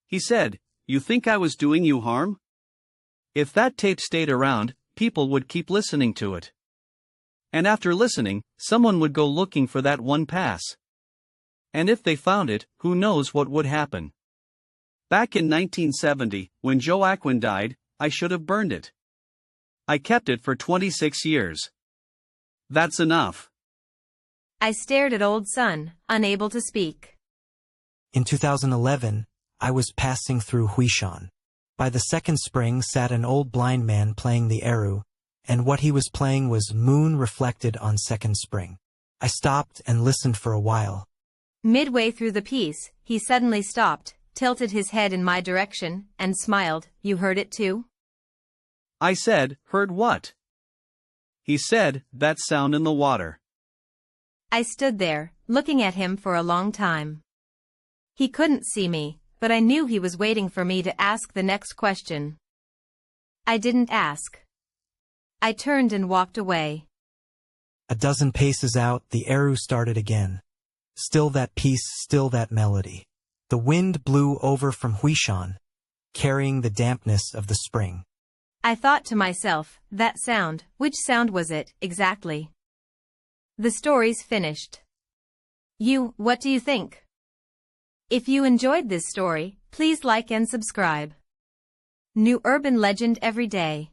Speaker 4: He said, you think I was doing you harm? If that tape stayed around, people would keep listening to it. And after listening, someone would go looking for that one pass. And if they found it, who knows what would happen? Back in 1970, when Zhou Aquan died, I should have burned it. I kept it for 26 years. That's enough.
Speaker 2: I stared at Old Sun, unable to speak.
Speaker 3: In 2011, I was passing through Huishan. By the second spring sat an old blind man playing the Erhu, and what he was playing was Moon Reflected on Second Spring. I stopped and listened for a while.
Speaker 2: Midway through the piece, he suddenly stopped, tilted his head in my direction, and smiled. You heard it too?
Speaker 4: I said, heard what? He said, that sound in the water.
Speaker 2: I stood there, looking at him for a long time. He couldn't see me, but I knew he was waiting for me to ask the next question. I didn't ask. I turned and walked away.
Speaker 3: A dozen paces out, the Erhu started again. Still that piece, still that melody. The wind blew over from Huishan, carrying the dampness of the spring.
Speaker 2: I thought to myself, that sound, which sound was it, exactly? The story's finished. What do you think? If you enjoyed this story, please like and subscribe. New urban legend every day.